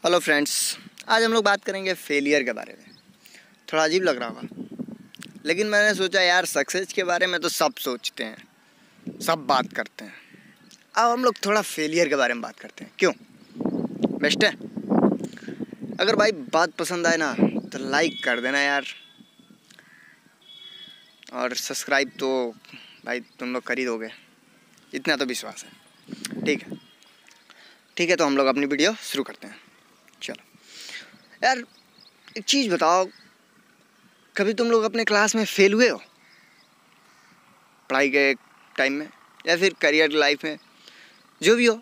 Hello friends, आज हम लोग बात करेंगे फेलियर के बारे में। थोड़ा अजीब लग रहा होगा, लेकिन मैंने सोचा यार सक्सेस के बारे में तो सब सोचते हैं, सब बात करते हैं। अब हम लोग थोड़ा फेलियर के बारे में बात करते हैं। क्यों? बेस्ट है। अगर भाई बात पसंद आए ना तो लाइक कर देना यार, और सब्सक्राइब तो भाई तुम लोग कर ही दोगे, इतना तो विश्वास है। ठीक है, तो हम लोग अपनी वीडियो शुरू करते हैं। चलो यार, एक चीज़ बताओ, कभी तुम लोग अपने क्लास में फेल हुए हो? पढ़ाई के टाइम में या फिर करियर लाइफ में, जो भी हो,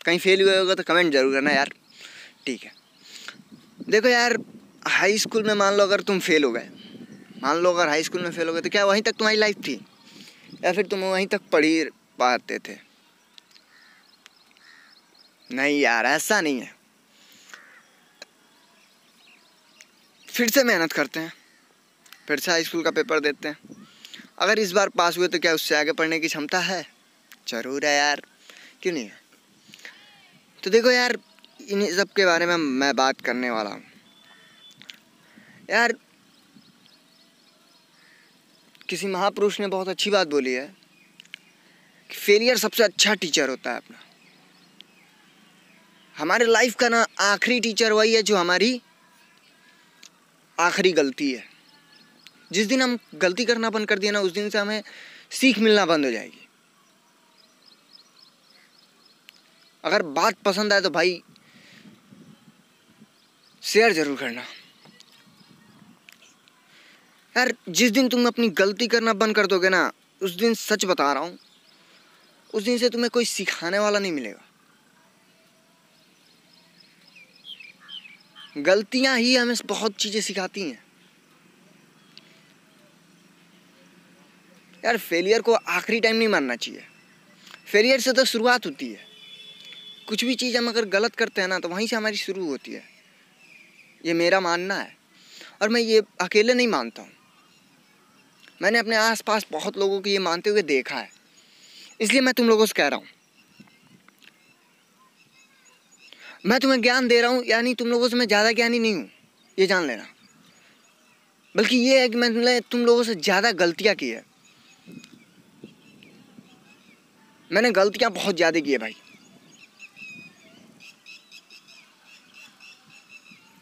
कहीं फेल हुए होगा तो कमेंट जरूर करना यार। ठीक है, देखो यार, हाई स्कूल में मान लो अगर तुम फेल हो गए, मान लो अगर हाई स्कूल में फेल हो गए तो क्या वहीं तक तुम्हारी लाइफ थी, या फिर तुम वहीं तक पढ़ ही पाते थे? नहीं यार, ऐसा नहीं है। फिर से मेहनत करते हैं, फिर से हाई स्कूल का पेपर देते हैं। अगर इस बार पास हुए तो क्या उससे आगे पढ़ने की क्षमता है? जरूर है यार, क्यों नहीं है? तो देखो यार, इन सब के बारे में मैं बात करने वाला हूँ यार। किसी महापुरुष ने बहुत अच्छी बात बोली है कि फेलियर सबसे अच्छा टीचर होता है अपना। हमारे लाइफ का ना आखिरी टीचर वही है जो हमारी आखिरी गलती है। जिस दिन हम गलती करना बंद कर दिया ना, उस दिन से हमें सीख मिलना बंद हो जाएगी। अगर बात पसंद आए तो भाई शेयर जरूर करना यार। जिस दिन तुम अपनी गलती करना बंद कर दोगे ना, उस दिन सच बता रहा हूँ, उस दिन से तुम्हें कोई सिखाने वाला नहीं मिलेगा। गलतियां ही हमें बहुत चीजें सिखाती हैं यार। फेलियर को आखिरी टाइम नहीं मानना चाहिए। फेलियर से तो शुरुआत होती है। कुछ भी चीज़ हम अगर गलत करते हैं ना, तो वहीं से हमारी शुरू होती है। ये मेरा मानना है, और मैं ये अकेले नहीं मानता हूँ। मैंने अपने आसपास बहुत लोगों को ये मानते हुए देखा है, इसलिए मैं तुम लोगों से कह रहा हूँ। मैं तुम्हें ज्ञान दे रहा हूँ, यानी तुम लोगों से मैं ज़्यादा ज्ञानी नहीं हूँ, ये जान लेना। बल्कि ये है कि मैंने तुम लोगों से ज़्यादा गलतियाँ की है। मैंने गलतियाँ बहुत ज़्यादा की है भाई।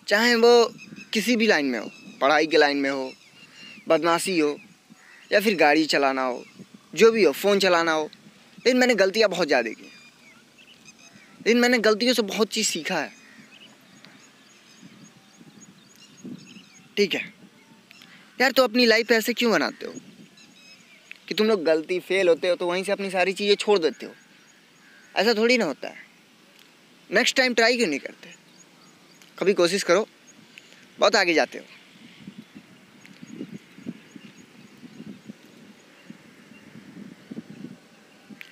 चाहे वो किसी भी लाइन में हो, पढ़ाई के लाइन में हो, बदमाशी हो, या फिर गाड़ी चलाना हो, जो भी हो, फ़ोन चलाना हो। लेकिन मैंने गलतियाँ बहुत ज़्यादा की, लेकिन मैंने गलतियों से बहुत चीज़ सीखा है। ठीक है यार, तो अपनी लाइफ ऐसे क्यों बनाते हो कि तुम लोग गलती फेल होते हो तो वहीं से अपनी सारी चीज़ें छोड़ देते हो? ऐसा थोड़ी ना होता है। नेक्स्ट टाइम ट्राई क्यों नहीं करते? कभी कोशिश करो, बहुत आगे जाते हो।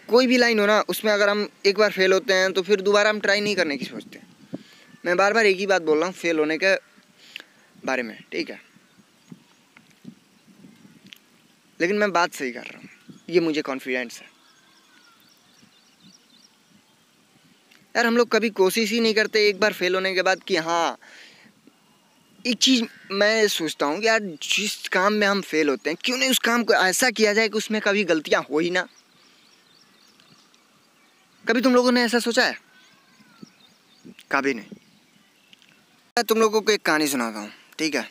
कोई भी लाइन हो ना, उसमें अगर हम एक बार फेल होते हैं तो फिर दोबारा हम ट्राई नहीं करने की सोचते। मैं बार बार एक ही बात बोल रहा हूँ फेल होने के बारे में, ठीक है? लेकिन मैं बात सही कर रहा हूँ, ये मुझे कॉन्फिडेंस है यार। हम लोग कभी कोशिश ही नहीं करते एक बार फेल होने के बाद कि हाँ, एक चीज़ मैं सोचता हूँ कि यार, जिस काम में हम फेल होते हैं, क्यों नहीं उस काम को ऐसा किया जाए कि उसमें कभी गलतियाँ हो ही ना। कभी तुम लोगों ने ऐसा सोचा है? कभी नहीं। मैं तुम लोगों को एक कहानी सुनाता हूँ, ठीक है?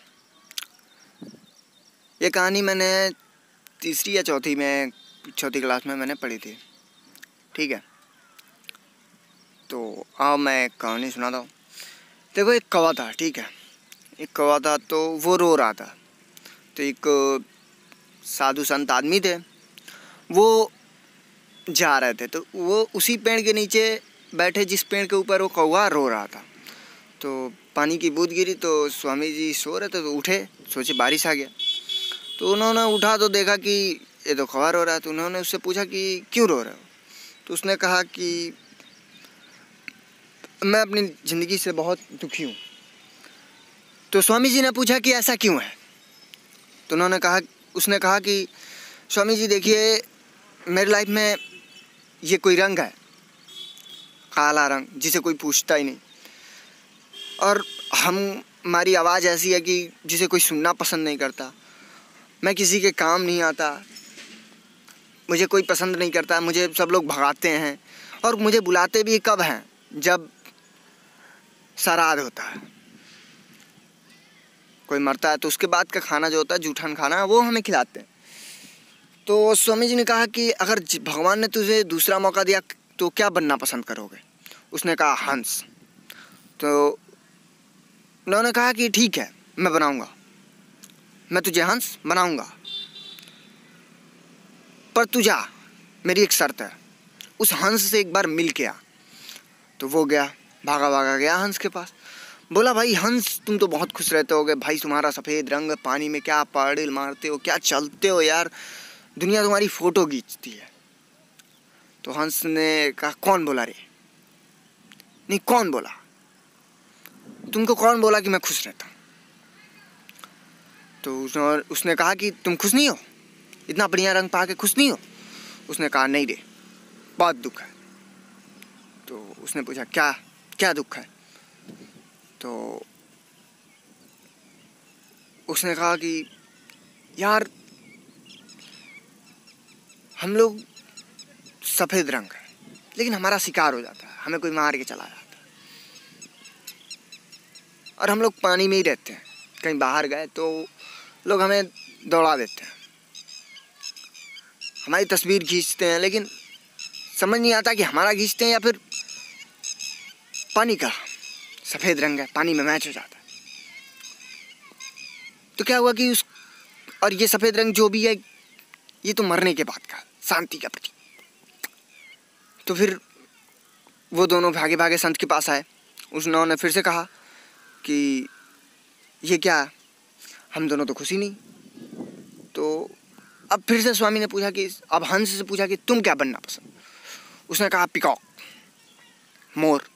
ये कहानी मैंने तीसरी या चौथी क्लास में मैंने पढ़ी थी, ठीक है? तो आओ मैं एक कहानी सुनाता हूँ। देखो, एक कौवा था, ठीक है? एक कौवा था, तो वो रो रहा था। तो एक साधु संत आदमी थे, वो जा रहे थे, तो वो उसी पेड़ के नीचे बैठे जिस पेड़ के ऊपर वो कौवा रो रहा था। तो पानी की बूंद गिरी, तो स्वामी जी सो रहे थे, तो उठे, सोचे बारिश आ गया। तो उन्होंने उठा तो देखा कि ये तो कौवा रो रहा है। तो उन्होंने उससे पूछा कि क्यों रो रहे हो? तो उसने कहा कि मैं अपनी ज़िंदगी से बहुत दुखी हूँ। तो स्वामी जी ने पूछा कि ऐसा क्यों है? तो उसने कहा कि स्वामी जी देखिए, मेरी लाइफ में ये कोई रंग है, काला रंग, जिसे कोई पूछता ही नहीं। और हमारी आवाज़ ऐसी है कि जिसे कोई सुनना पसंद नहीं करता। मैं किसी के काम नहीं आता, मुझे कोई पसंद नहीं करता, मुझे सब लोग भगाते हैं। और मुझे बुलाते भी कब हैं? जब श्राद्ध होता है, कोई मरता है तो उसके बाद का खाना जो होता है, जूठन खाना, वो हमें खिलाते हैं। तो स्वामी जी ने कहा कि अगर भगवान ने तुझे दूसरा मौका दिया तो क्या बनना पसंद करोगे? उसने कहा हंस। तो उन्होंने कहा कि ठीक है, मैं बनाऊंगा, मैं तुझे हंस बनाऊंगा, पर तू जा, मेरी एक शर्त है, उस हंस से एक बार मिल के आ। तो वो गया, भागा भागा गया हंस के पास। बोला, भाई हंस, तुम तो बहुत खुश रहते होगे भाई, तुम्हारा सफ़ेद रंग, पानी में क्या पाड़िल मारते हो, क्या चलते हो यार, दुनिया तुम्हारी फ़ोटो खींचती है। तो हंस ने कहा, कौन बोला रे? नहीं, कौन बोला? तुमको कौन बोला कि मैं खुश रहता हूँ? तो उसने कहा कि तुम खुश नहीं हो, इतना बढ़िया रंग पा के खुश नहीं हो? उसने कहा, नहीं रे, बहुत दुख है। तो उसने पूछा, क्या क्या दुख है? तो उसने कहा कि यार, हम लोग सफ़ेद रंग है, लेकिन हमारा शिकार हो जाता है, हमें कोई मार के चला जाता है, और हम लोग पानी में ही रहते हैं। कहीं बाहर गए तो लोग हमें दौड़ा देते हैं, हमारी तस्वीर खींचते हैं, लेकिन समझ नहीं आता कि हमारा खींचते हैं या फिर पानी का। सफ़ेद रंग है, पानी में मैच हो जाता है। तो क्या हुआ कि और ये सफ़ेद रंग जो भी है, ये तो मरने के बाद का, शांति का प्रतीक। तो फिर वो दोनों भागे भागे संत के पास आए। उन्होंने फिर से कहा कि ये क्या, हम दोनों तो खुशी नहीं। तो अब फिर से स्वामी ने पूछा कि अब हंस से पूछा कि तुम क्या बनना पसंद? उसने कहा, पिकॉक, मोर,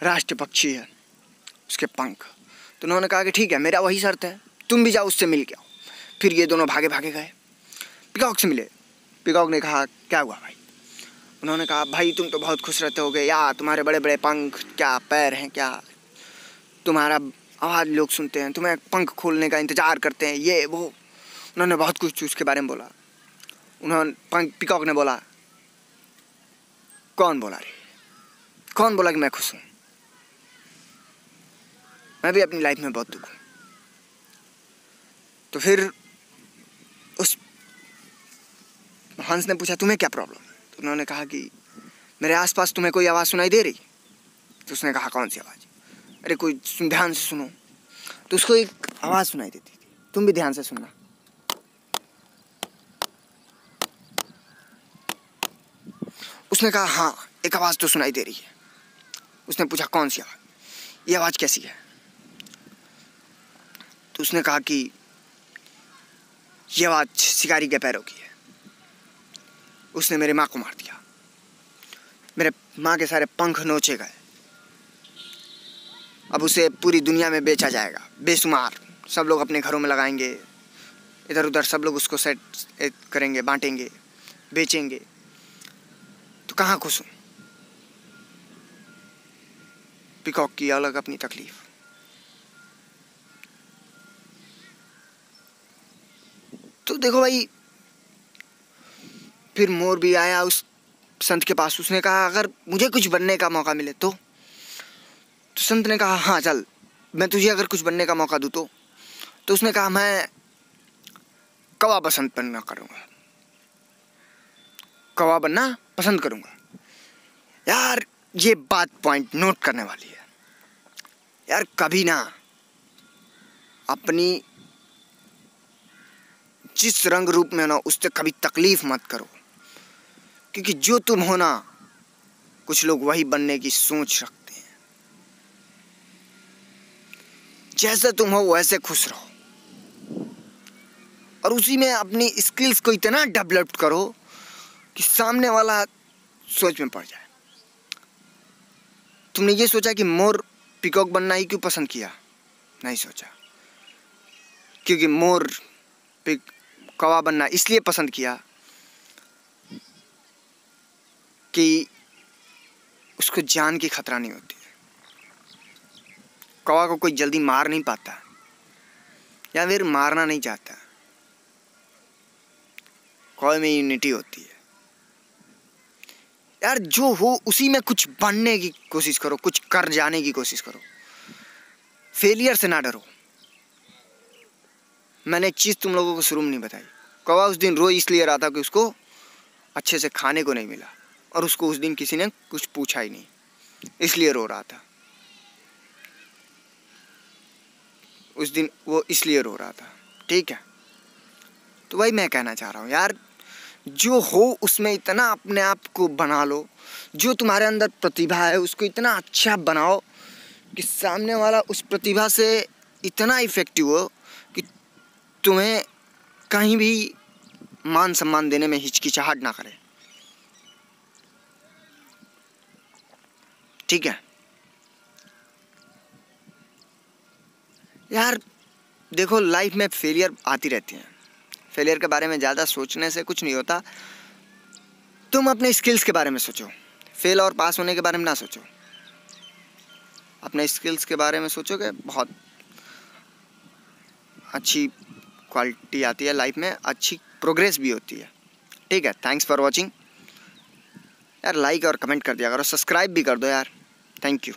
राष्ट्र पक्षी है, उसके पंख। तो उन्होंने कहा कि ठीक है, मेरा वही शर्त है, तुम भी जाओ, उससे मिल के आओ। फिर ये दोनों भागे भागे गए, पिकॉक से मिले। पिकॉक ने कहा, क्या हुआ भाई? उन्होंने कहा, भाई तुम तो बहुत खुश रहते होगे यार, तुम्हारे बड़े बड़े पंख, क्या पैर हैं, क्या तुम्हारा आवाज़ लोग सुनते हैं, तुम्हें पंख खोलने का इंतज़ार करते हैं, ये वो। उन्होंने बहुत कुछ उसके बारे में बोला। पिकॉक ने बोला, कौन बोला रे? कौन बोला कि मैं खुश हूँ? मैं भी अपनी लाइफ में बहुत दुख हूँ। तो फिर उस हंस ने पूछा, तुम्हें क्या प्रॉब्लम है? तो उन्होंने कहा कि मेरे आसपास तुम्हें कोई आवाज़ सुनाई दे रही? तो उसने कहा, कौन सी आवाज़? अरे कोई, ध्यान से सुनो। तो उसको एक आवाज़ सुनाई देती थी, तुम भी ध्यान से सुनना। उसने कहा, हाँ, एक आवाज़ तो सुनाई दे रही है। उसने पूछा, कौन सी आवाज़? ये आवाज़ कैसी है? तो उसने कहा कि ये आवाज़ शिकारी के पैरों की है, उसने मेरी माँ को मार दिया, मेरे माँ के सारे पंख नोचे गए, अब उसे पूरी दुनिया में बेचा जाएगा, बेशुमार, सब लोग अपने घरों में लगाएंगे, इधर उधर सब लोग उसको सेट करेंगे, बांटेंगे, बेचेंगे, तो कहाँ खुश हूँ? पिकॉक की अलग अपनी तकलीफ। तो देखो भाई, फिर मोर भी आया उस संत के पास। उसने कहा, अगर मुझे कुछ बनने का मौका मिले तो संत ने कहा, हाँ चल, मैं तुझे अगर कुछ बनने का मौका दूँ तो उसने कहा, मैं कौवा पसंद बनना करूँगा, कौवा बनना पसंद करूँगा। यार ये बात पॉइंट नोट करने वाली है यार, कभी ना अपनी जिस रंग रूप में ना, उससे कभी तकलीफ मत करो, क्योंकि जो तुम हो ना, कुछ लोग वही बनने की सोच रखते हैं। जैसे तुम हो वैसे खुश रहो, और उसी में अपनी स्किल्स को इतना डेवलप करो कि सामने वाला सोच में पड़ जाए। तुमने ये सोचा कि मोर पिकॉक बनना ही क्यों पसंद किया? नहीं सोचा, क्योंकि मोर कौवा बनना इसलिए पसंद किया कि उसको जान की खतरा नहीं होती है। कौवा को कोई जल्दी मार नहीं पाता या फिर मारना नहीं चाहता। कौवे में यूनिटी होती है यार, जो हो उसी में कुछ बनने की कोशिश करो, कुछ कर जाने की कोशिश करो, फेलियर से ना डरो। मैंने एक चीज़ तुम लोगों को शुरू में नहीं बताई। कौवा उस दिन रो इसलिए रहा था कि उसको अच्छे से खाने को नहीं मिला और उसको उस दिन किसी ने कुछ पूछा ही नहीं, इसलिए रो रहा था। उस दिन वो इसलिए रो रहा था, ठीक है। तो वही मैं कहना चाह रहा हूँ यार, जो हो उसमें इतना अपने आप को बना लो, जो तुम्हारे अंदर प्रतिभा है उसको इतना अच्छा बनाओ कि सामने वाला उस प्रतिभा से इतना इफेक्टिव हो कि तुम्हें कहीं भी मान सम्मान देने में हिचकिचाहट ना करे, ठीक है यार। देखो लाइफ में फेलियर आती रहती हैं, फेलियर के बारे में ज़्यादा सोचने से कुछ नहीं होता। तुम अपने स्किल्स के बारे में सोचो, फेल और पास होने के बारे में ना सोचो। अपने स्किल्स के बारे में सोचोगे बहुत अच्छी क्वालिटी आती है लाइफ में, अच्छी प्रोग्रेस भी होती है, ठीक है। थैंक्स फॉर वॉचिंग यार, लाइक और कमेंट कर दिया करो, सब्सक्राइब भी कर दो यार। Thank you.